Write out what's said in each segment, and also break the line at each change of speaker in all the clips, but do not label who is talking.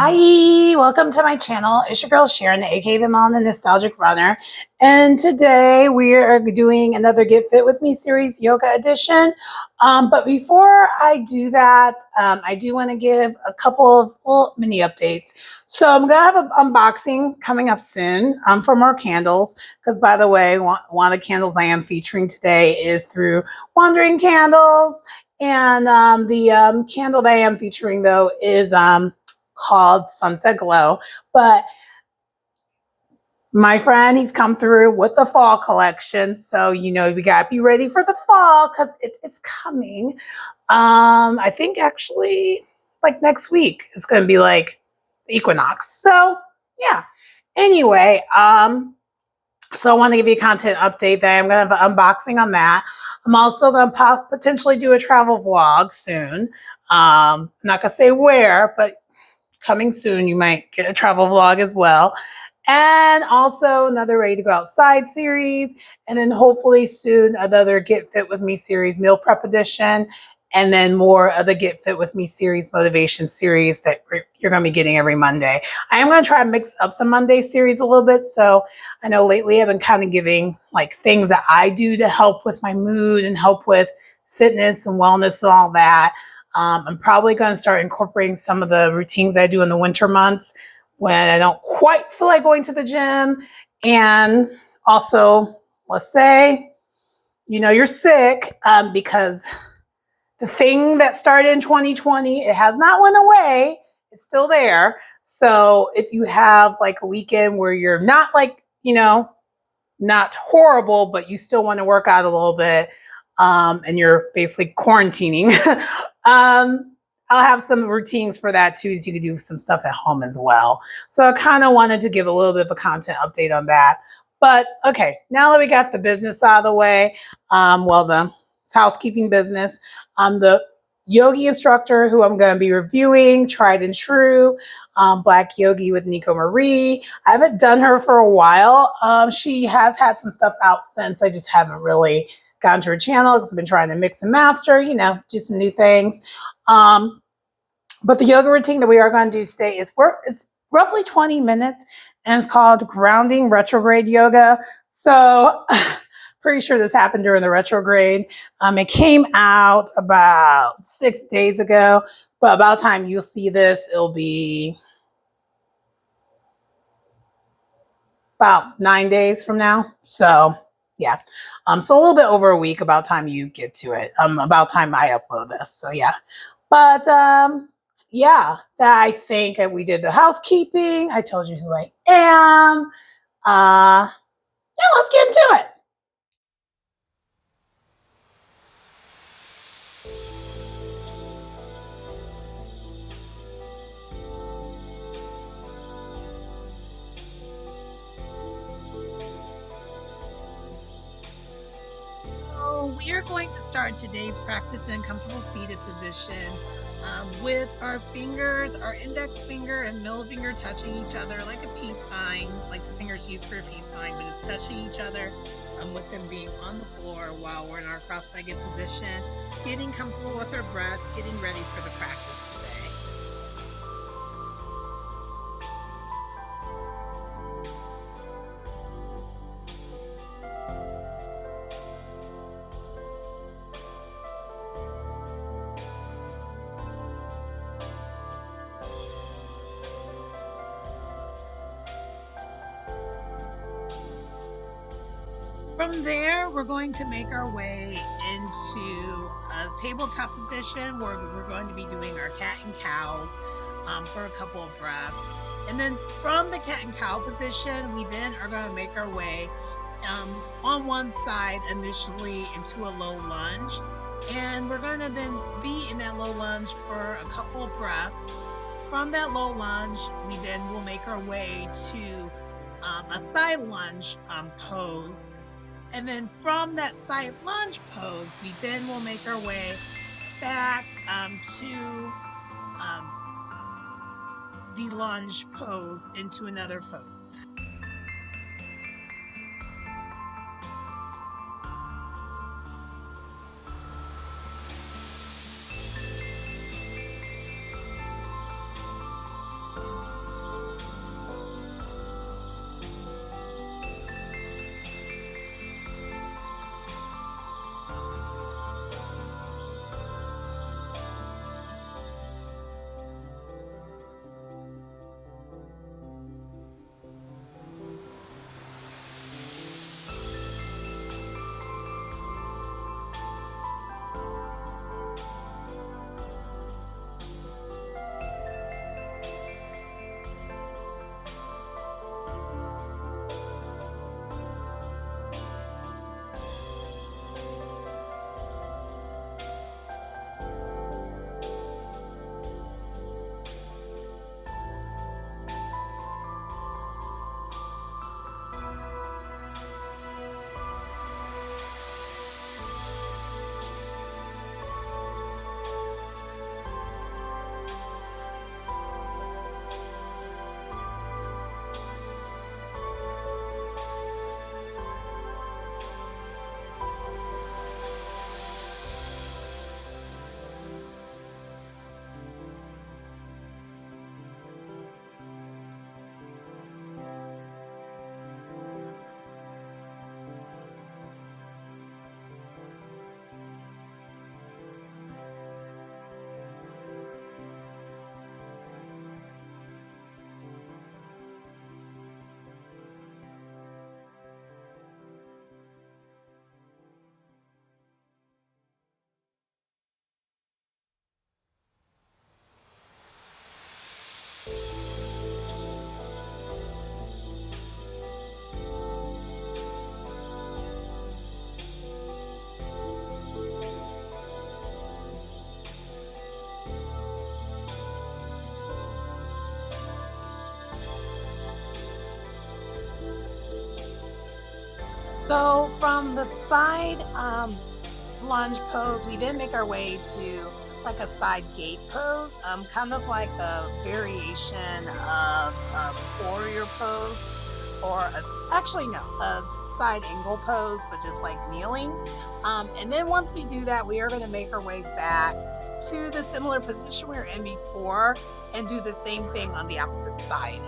Hi, welcome to my channel. It's your girl Sharon, aka the Mom, the Nostalgic Runner. And today we are doing another Get Fit With Me series, yoga edition. But before I do that, I do want to give a couple of little mini updates. So I'm going to have an unboxing coming up soon for more candles. Because by the way, one of the candles I am featuring today is through Wandering Candles. And the candle that I am featuring though is called Sunset Glow. But my friend, he's come through with the fall collection. So, we got to be ready for the fall because it's coming. I think actually like next week it's going to be like the equinox. So, yeah. Anyway, so I want to give you a content update that I'm going to have an unboxing on that. I'm also going to potentially do a travel vlog soon. I'm not going to say where, but coming soon, you might get a travel vlog as well. And also another Ready to Go Outside series. And then hopefully soon another Get Fit With Me series, meal prep edition. And then more of the Get Fit With Me series, motivation series that you're going to be getting every Monday. I am going to try to mix up the Monday series a little bit. So I know lately I've been kind of giving like things that I do to help with my mood and help with fitness and wellness and all that. I'm probably going to start incorporating some of the routines I do in the winter months when I don't quite feel like going to the gym. And also, let's say, you're sick because the thing that started in 2020, it has not went away. It's still there. So if you have like a weekend where you're not like, not horrible, but you still want to work out a little bit, and you're basically quarantining, I'll have some routines for that too, so you can do some stuff at home as well. So I kind of wanted to give a little bit of a content update on that. But okay, now that we got the business out of the way, the housekeeping business, the yogi instructor who I'm going to be reviewing, Tried and True, Black Yogi with Nico Marie. I haven't done her for a while. She has had some stuff out since. I just haven't really gone to her channel because I've been trying to mix and master, do some new things. But the yoga routine that we are going to do today is it's roughly 20 minutes and it's called Grounding Retrograde Yoga. So pretty sure this happened during the retrograde. It came out about 6 days ago, but about the time you'll see this, it'll be about 9 days from now. So yeah. So a little bit over a week about time you get to it. About time I upload this. So yeah. But yeah, that I think we did the housekeeping. I told you who I am. Yeah, let's get into it. We are going to start today's practice in comfortable seated position with our fingers, our index finger and middle finger touching each other like a peace sign, like the fingers used for a peace sign, but just touching each other with them being on the floor while we're in our cross-legged position, getting comfortable with our breath, getting ready for the practice today. From there, we're going to make our way into a tabletop position where we're going to be doing our cat and cows for a couple of breaths. And then from the cat and cow position, we then are going to make our way on one side initially into a low lunge. And we're going to then be in that low lunge for a couple of breaths. From that low lunge, we then will make our way to a side lunge pose. And then from that side lunge pose, we then will make our way back to the lunge pose into another pose. So from the side lunge pose, we then make our way to like a side gate pose, kind of like a variation of a warrior pose, or actually no, a side angle pose, but just like kneeling. And then once we do that, we are going to make our way back to the similar position we were in before and do the same thing on the opposite side.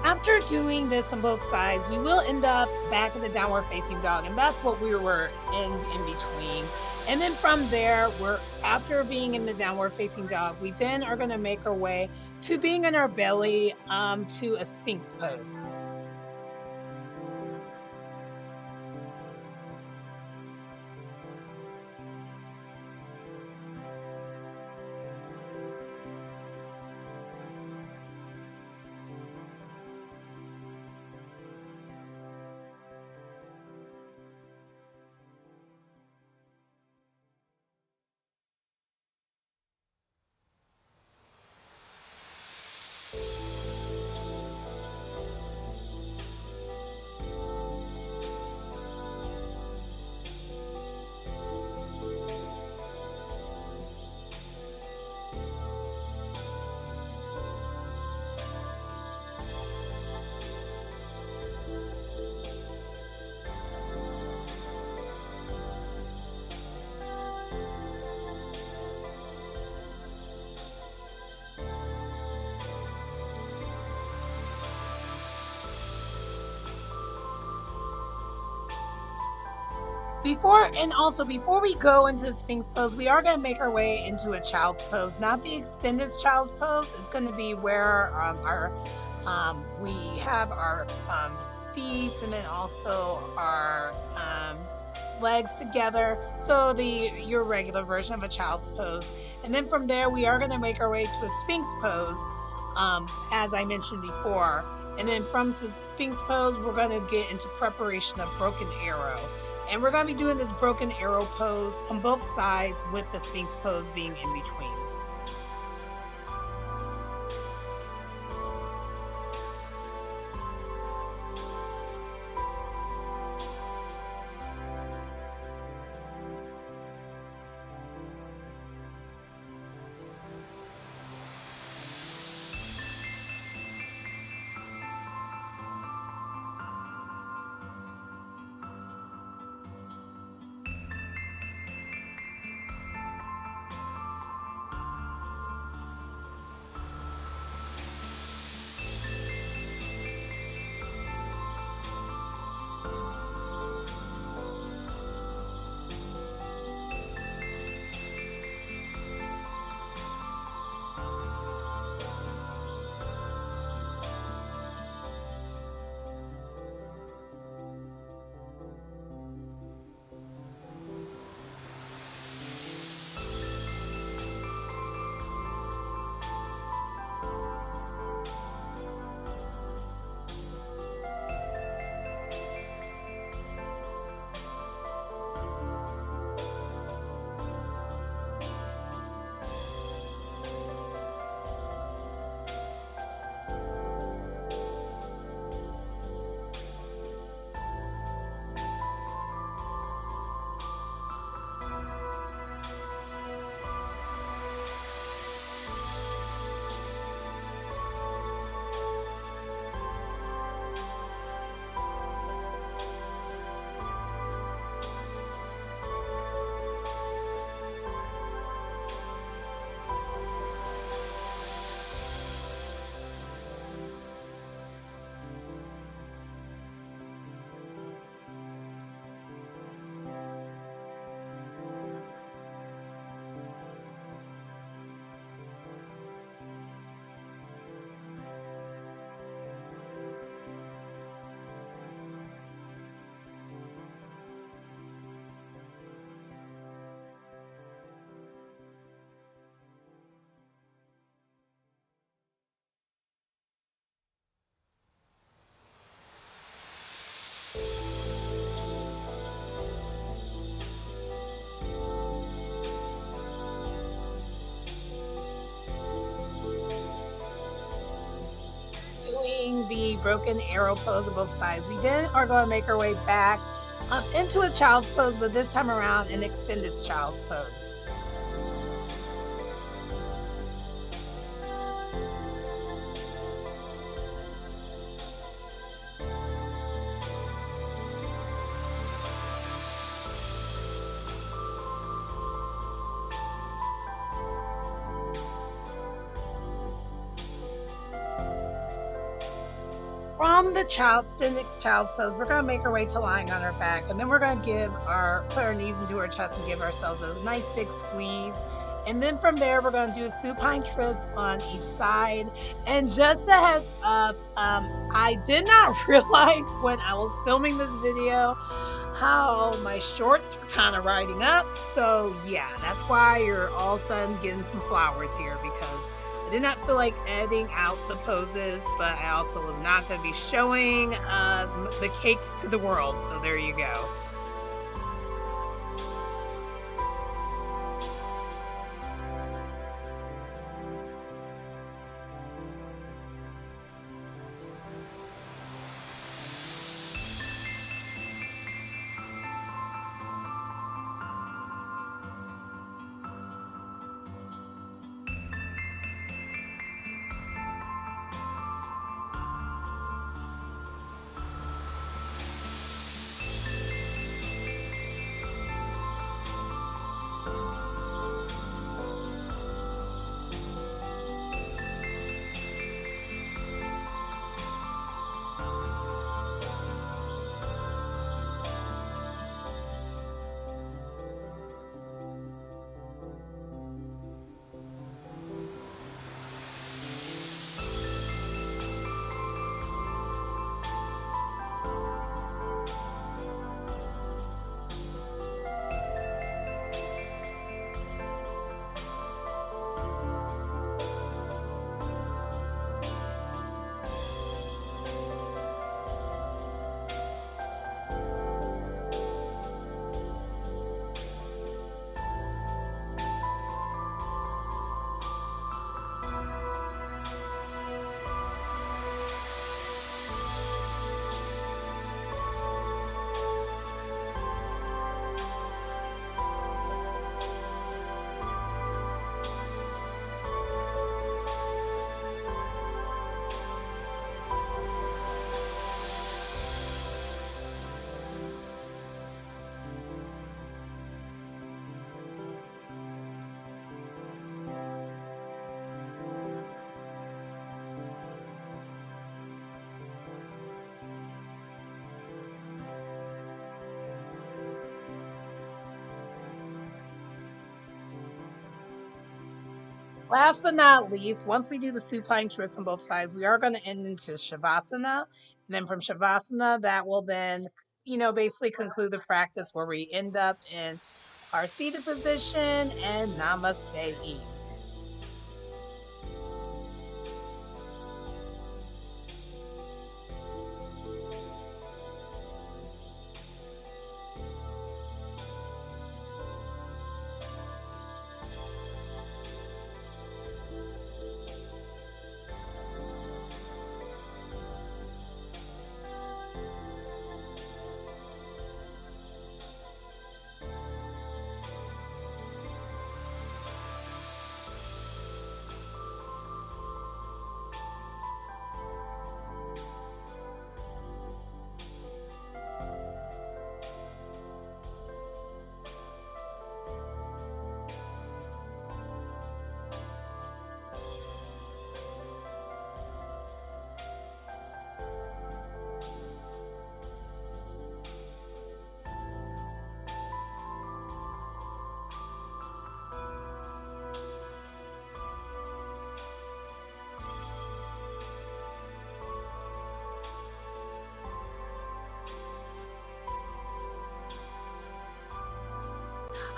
After doing this on both sides, we will end up back in the downward facing dog, and that's what we were in between. And then from there, we're after being in the downward facing dog, we then are going to make our way to being in our belly to a sphinx pose. Before we go into the Sphinx pose, we are going to make our way into a child's pose, not the extended child's pose. It's going to be where we have our feet and then also our legs together. So your regular version of a child's pose. And then from there, we are going to make our way to a Sphinx pose, as I mentioned before. And then from the Sphinx pose, we're going to get into preparation of broken arrow. And we're going to be doing this broken arrow pose on both sides with the Sphinx pose being in between. the broken arrow pose on both sides. We then are going to make our way back into a child's pose, but this time around an extended child's pose. From the extended child's pose, we're going to make our way to lying on our back, and then we're going to put our knees into our chest and give ourselves a nice big squeeze. And then from there, we're going to do a supine twist on each side. And just a heads up, I did not realize when I was filming this video how my shorts were kind of riding up. So yeah, that's why you're all of a sudden getting some flowers here, because I did not feel like editing out the poses, but I also was not going to be showing the cakes to the world. So there you go. Last but not least, once we do the supine twist on both sides, we are going to end into Shavasana. And then from Shavasana, that will then, basically conclude the practice where we end up in our seated position and Namaste Eat.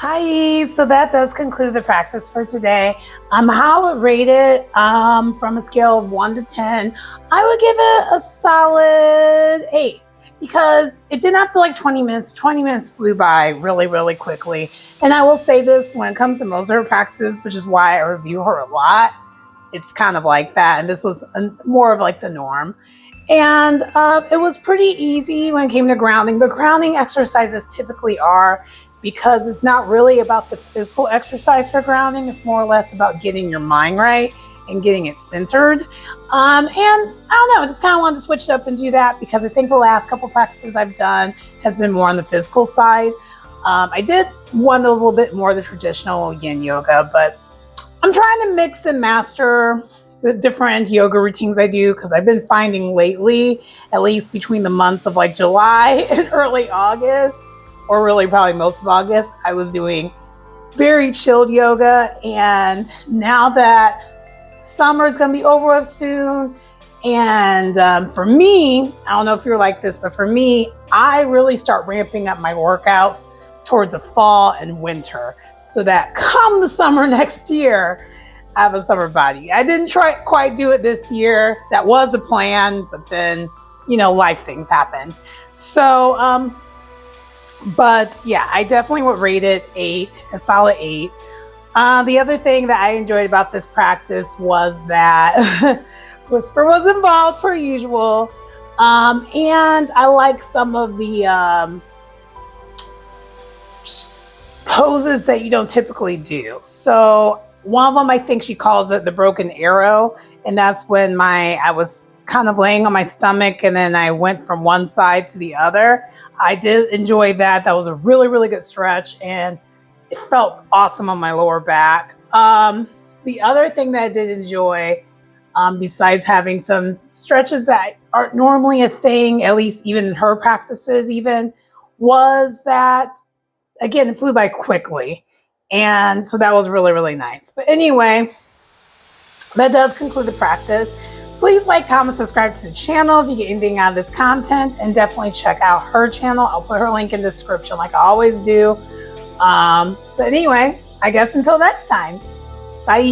Hi, so that does conclude the practice for today. How I would rate it from a scale of 1 to 10, I would give it a solid 8 because it did not feel like 20 minutes. 20 minutes flew by really, really quickly. And I will say this, when it comes to most of her practices, which is why I review her a lot, it's kind of like that. And this was more of like the norm. And it was pretty easy when it came to grounding, but grounding exercises typically are, because it's not really about the physical exercise for grounding. It's more or less about getting your mind right and getting it centered. And I don't know, I just kind of wanted to switch it up and do that because I think the last couple practices I've done has been more on the physical side. I did one that was a little bit more the traditional yin yoga, but I'm trying to mix and master the different yoga routines I do, because I've been finding lately, at least between the months of like July and early August, or really probably most of August, I was doing very chilled yoga. And now that summer is going to be over with soon, and for me, I don't know if you're like this, but for me, I really start ramping up my workouts towards the fall and winter, so that come the summer next year, I have a summer body. I didn't quite do it this year. That was a plan, but then, life things happened. So, but yeah, I definitely would rate it a solid 8. The other thing that I enjoyed about this practice was that Whisper was involved per usual. And I like some of the poses that you don't typically do. So one of them, I think she calls it the broken arrow. And that's when I was kind of laying on my stomach and then I went from one side to the other. I did enjoy that. That was a really, really good stretch and it felt awesome on my lower back. The other thing that I did enjoy, besides having some stretches that aren't normally a thing, at least even in her practices even, was that, again, it flew by quickly. And so that was really, really nice. But anyway, that does conclude the practice. Please like, comment, subscribe to the channel if you get anything out of this content, and definitely check out her channel. I'll put her link in the description like I always do. But anyway, I guess until next time, bye.